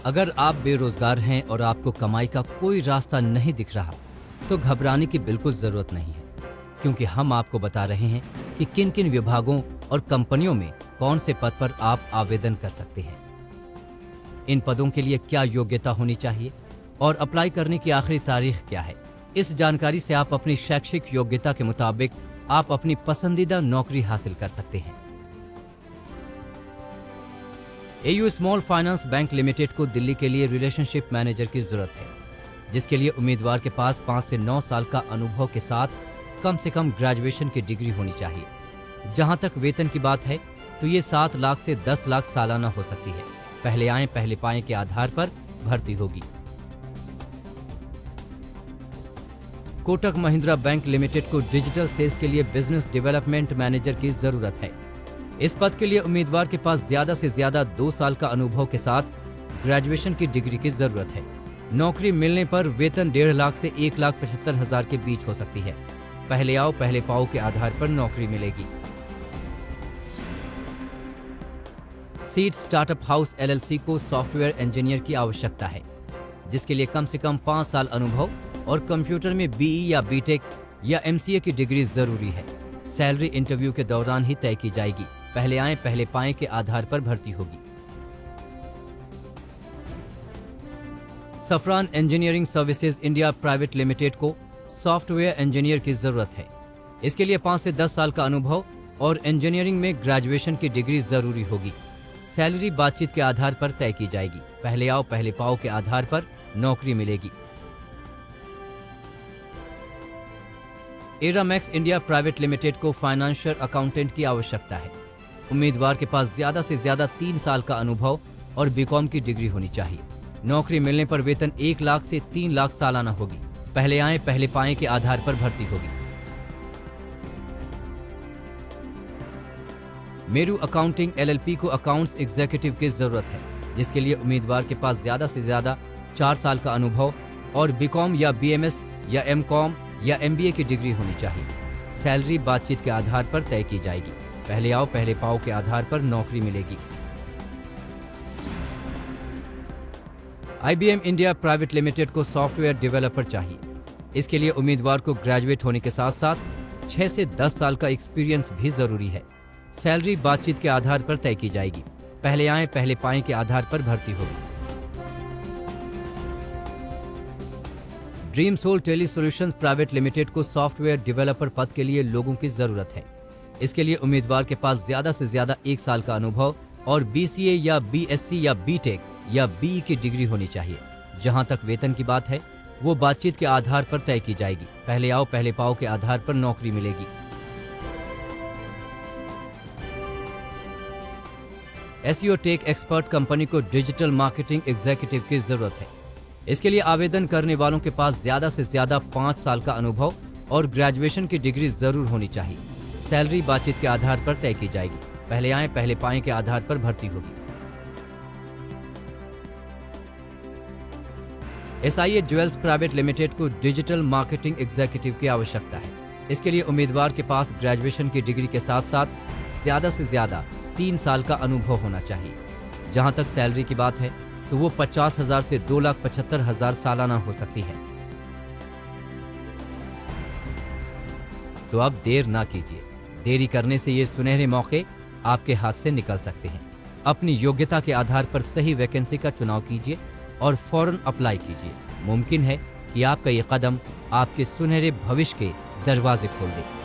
अगर आप बेरोजगार हैं और आपको कमाई का कोई रास्ता नहीं दिख रहा, तो घबराने की बिल्कुल जरूरत नहीं है, क्योंकि हम आपको बता रहे हैं कि किन किन विभागों और कंपनियों में कौन से पद पर आप आवेदन कर सकते हैं, इन पदों के लिए क्या योग्यता होनी चाहिए और अप्लाई करने की आखिरी तारीख क्या है। इस जानकारी से आप अपनी शैक्षिक योग्यता के मुताबिक आप अपनी पसंदीदा नौकरी हासिल कर सकते हैं। AU small finance bank limited को दिल्ली के लिए रिलेशनशिप मैनेजर की जरूरत है, जिसके लिए उम्मीदवार के पास 5 से 9 साल का अनुभव के साथ कम से कम ग्रेजुएशन की डिग्री होनी चाहिए। जहां तक वेतन की बात है तो ये 7 लाख से 10 लाख सालाना हो सकती है। पहले आए पहले पाएं के आधार पर भर्ती होगी। कोटक महिंद्रा बैंक लिमिटेड को डिजिटल सेल्स के लिए बिजनेस डेवलपमेंट मैनेजर की जरूरत है। इस पद के लिए उम्मीदवार के पास ज्यादा से ज्यादा 2 साल का अनुभव के साथ ग्रेजुएशन की डिग्री की जरूरत है। नौकरी मिलने पर वेतन 1.5 लाख से 1,75,000 के बीच हो सकती है। पहले आओ पहले पाओ के आधार पर नौकरी मिलेगी। सीड स्टार्टअप हाउस एलएलसी को सॉफ्टवेयर इंजीनियर की आवश्यकता है, जिसके लिए कम से कम 5 साल अनुभव और कंप्यूटर में बीई या बीटेक या एमसीए की डिग्री जरूरी है। सैलरी इंटरव्यू के दौरान ही तय की जाएगी। पहले आए पहले पाएं के आधार पर भर्ती होगी। Safran engineering services India private limited को सॉफ्टवेयर इंजीनियर की जरूरत है। इसके लिए 5 से 10 साल का अनुभव और इंजीनियरिंग में ग्रेजुएशन की डिग्री जरूरी होगी। सैलरी बातचीत के आधार पर तय की जाएगी। पहले आओ पहले पाओ के आधार पर नौकरी मिलेगी। एरामैक्स इंडिया प्राइवेट लिमिटेड को फाइनेंशियल अकाउंटेंट की आवश्यकता है। उम्मीदवार के पास ज्यादा से ज्यादा 3 साल का अनुभव और बीकॉम की डिग्री होनी चाहिए। नौकरी मिलने पर वेतन 1 लाख से 3 लाख सालाना होगी। पहले आए पहले पाएं के आधार पर भर्ती होगी। मेरू अकाउंटिंग एलएलपी को अकाउंट्स एग्जीक्यूटिव की जरूरत है, जिसके लिए उम्मीदवार के पास ज्यादा से ज्यादा 4 साल का अनुभव और बीकॉम या बीएमएस या एमकॉम या एमबीए की डिग्री होनी चाहिए। सैलरी बातचीत के आधार पर तय की जाएगी। पहले आओ पहले पाओ के आधार पर नौकरी मिलेगी। आईबीएम इंडिया प्राइवेट लिमिटेड को सॉफ्टवेयर डेवलपर चाहिए। इसके लिए उम्मीदवार को ग्रेजुएट होने के साथ साथ 6 से 10 साल का एक्सपीरियंस भी जरूरी है। सैलरी बातचीत के आधार पर तय की जाएगी। पहले आए पहले पाएं के आधार पर भर्ती होगी। Dream soul tele solutions private limited को सॉफ्टवेयर डेवलपर पद के लिए लोगों की जरूरत है। इसके लिए उम्मीदवार के पास ज्यादा से ज्यादा 1 साल का अनुभव और बीसीए या बीएससी या बीटेक या बीई की डिग्री होनी चाहिए। जहां तक वेतन की बात है वो बातचीत के आधार पर तय की जाएगी। पहले आओ पहले पाओ के आधार पर नौकरी मिलेगी। एसईओ टेक एक्सपर्ट कंपनी को डिजिटल मार्केटिंग एग्जीक्यूटिव की जरूरत है। इसके लिए आवेदन करने वालों के पास ज्यादा से ज्यादा 5 साल का अनुभव और ग्रेजुएशन की डिग्री जरूर होनी चाहिए। सैलरी बातचीत के आधार पर तय की जाएगी। पहले आए पहले पाएं के आधार पर भर्ती होगी। एसआईए ज्वेल्स प्राइवेट लिमिटेड को डिजिटल मार्केटिंग एग्जीक्यूटिव की आवश्यकता है। इसके लिए उम्मीदवार के पास ग्रेजुएशन की डिग्री के साथ साथ ज्यादा से ज्यादा 3 साल का अनुभव होना चाहिए। जहां तक सैलरी की बात है तो वो 50,000 से 2,75,000 सालाना हो सकती है। तो अब देर ना कीजिए। देरी करने से ये सुनहरे मौके आपके हाथ से निकल सकते हैं। अपनी योग्यता के आधार पर सही वैकेंसी का चुनाव कीजिए और फौरन अप्लाई कीजिए। मुमकिन है कि आपका ये कदम आपके सुनहरे भविष्य के दरवाजे खोल दे।